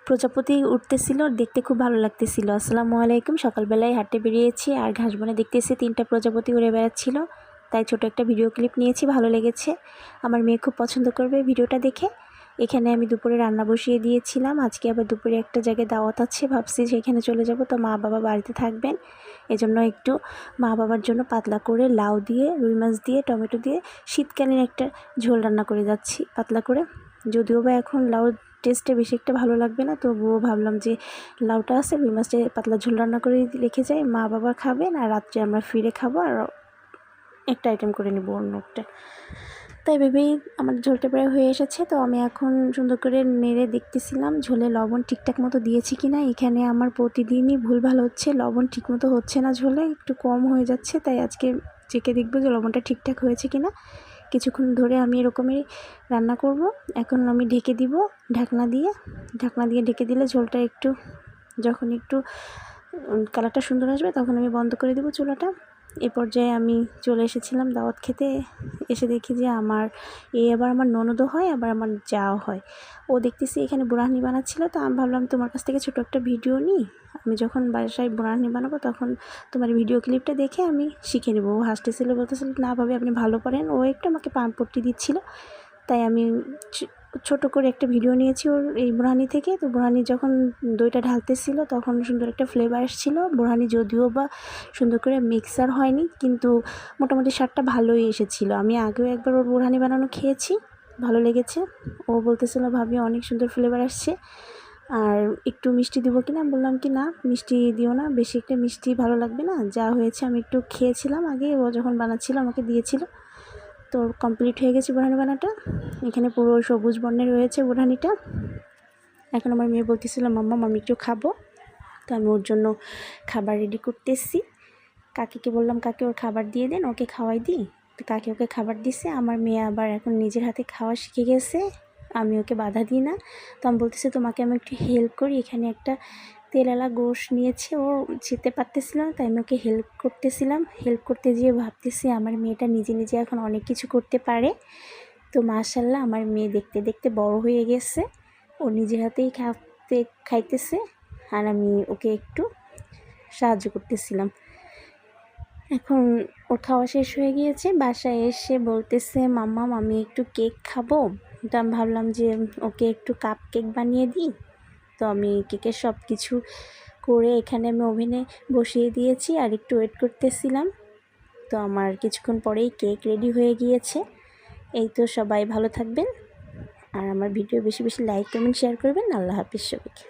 প্রজাপতি উঠতেছিল, দেখতে খুব ভালো লাগতেছিল। আসসালামু আলাইকুম। সকালবেলায় হাঁটতে বেরিয়েছি আর ঘাস বনে দেখতেছি 3টা প্রজাপতি উড়ে বেড়াচ্ছিল, তাই ছোট একটা ভিডিও ক্লিপ নিয়েছি। ভালো লেগেছে, আমার মেয়ে খুব পছন্দ করবে ভিডিওটা দেখে। এখানে আমি দুপুরে রান্না বসিয়ে দিয়েছিলাম। আজকে আবার দুপুরে একটা জায়গায় দাওয়াত আছে, ভাবছি সেখানে চলে যাব। তো মা বাবা বাড়িতে থাকবেন, এজন্য একটু মা বাবার জন্য পাতলা করে লাউ দিয়ে, রুই মাছ দিয়ে, টমেটো দিয়ে শীতকালীন একটা ঝোল রান্না করে যাচ্ছি পাতলা করে। যদিও বা এখন লাউ টেস্টে বেশি একটা ভালো লাগবে না, তবুও ভাবলাম যে লাউটা আছে, রুই মাছটা পাতলা ঝোল রান্না করে রেখে যাই, মা বাবা খাবেন আর রাত্রে আমরা ফিরে খাবো, আর একটা আইটেম করে নেবো অন্য একটা। তাই ভেবেই আমার ঝোলটা প্রায় হয়ে এসেছে। তো আমি এখন সুন্দর করে নেড়ে দেখতেছিলাম ঝোলে লবণ ঠিকঠাক মতো দিয়েছি কি না। এখানে আমার প্রতিদিনই ভুলভাল হচ্ছে, লবণ ঠিক মতো হচ্ছে না, ঝোলে একটু কম হয়ে যাচ্ছে। তাই আজকে চেখে দেখবো যে লবণটা ঠিকঠাক হয়েছে কি না। কিছুক্ষণ ধরে আমি এরকমই রান্না করব। এখন আমি ঢেকে দিব, ঢাকনা দিয়ে ঢেকে দিলে ঝোলটা একটু, যখন একটু কালারটা সুন্দর আসবে তখন আমি বন্ধ করে দেব চুলাটা। এ পর্যায়ে আমি চলে এসেছিলাম দাওয়াত খেতে। এসে দেখি যে আমার আবার আমার ননদও হয়, আবার আমার যাও হয়। ও দেখতেছি এখানে বুড়ানি বানাচ্ছিল, তো আমি ভাবলাম তোমার কাছ থেকে ছোটো একটা ভিডিও নিই। আমি যখন বাসায় বুড়ানি বানাবো তখন তোমার ভিডিও ক্লিপটা দেখে আমি শিখে নেবো। ও হাসতেছিল, বলতেছিল না ভাবে আপনি ভালো পারেন। ও একটু আমাকে পাম্পটি দিচ্ছিল, তাই আমি ছোট করে একটা ভিডিও নিয়েছি ওর এই বুড়ানি থেকে। তো বুড়ানি যখন দইটা ঢালতেছিল তখন সুন্দর একটা ফ্লেভার আসছিল। বুড়ানি যদিও বা সুন্দর করে মিক্সার হয়নি, কিন্তু মোটামুটি স্বাদটা ভালোই এসেছিলো। আমি আগেও একবার ওর বুড়ানি বানানো খেয়েছি, ভালো লেগেছে। ও বলতেছিল ভাবি অনেক সুন্দর ফ্লেভার আসছে, আর একটু মিষ্টি দিব কি না। বললাম কি না, মিষ্টি দিও না, বেশি একটা মিষ্টি ভালো লাগবে না। যা হয়েছে আমি একটু খেয়েছিলাম আগে, ও যখন বানাচ্ছিল আমাকে দিয়েছিল। তো কমপ্লিট হয়ে গেছে বুড়ানি বানাটা। এখানে পুরো সবুজ বর্ণের রয়েছে বুড়ানিটা। এখন আমার মেয়ে বলতেছিল মাম্মা আমি একটু খাবো, তো আমি ওর জন্য খাবার রেডি করতেছি। কাকিকে বললাম কাকি ওর খাবার দিয়ে দেন, ওকে খাওয়াই দিই। তো কাকি ওকে খাবার দিছে। আমার মেয়ে আবার এখন নিজের হাতে খাওয়া শিখে গেছে, আমি ওকে বাধা দিই না। তো আমি বলতেছি তোমাকে আমি একটু হেল্প করি। এখানে একটা তেলালা গোশ নিয়েছে, ও যেতে পারতেছিল না, তাই আমি ওকে হেল্প করতেছিলাম। হেল্প করতে গিয়ে ভাবতেছি আমার মেয়েটা নিজে নিজে এখন অনেক কিছু করতে পারে। তো মাশাআল্লাহ আমার মেয়ে দেখতে দেখতে বড় হয়ে গেছে, ও নিজের হাতেই খাইতেছে, আর আমি ওকে একটু সাহায্য করতেছিলাম। এখন ওর খাওয়া শেষ হয়ে গিয়েছে, বাসায় এসে বলতেছে মাম্মা আমি একটু কেক খাবো। তো আমি ভাবলাম যে ওকে একটু কাপ কেক বানিয়ে দিই। তো আমি কেকের সব কিছু করে এখানে আমি ওভেনে বসিয়ে দিয়েছি আর একটু ওয়েট করতেছিলাম। তো আমার কিছুক্ষণ পরেই কেক রেডি হয়ে গিয়েছে। এই তো, সবাই ভালো থাকবেন আর আমার ভিডিও বেশি বেশি লাইক কমেন্ট শেয়ার করবেন। আল্লাহ হাফিজ সবাইকে।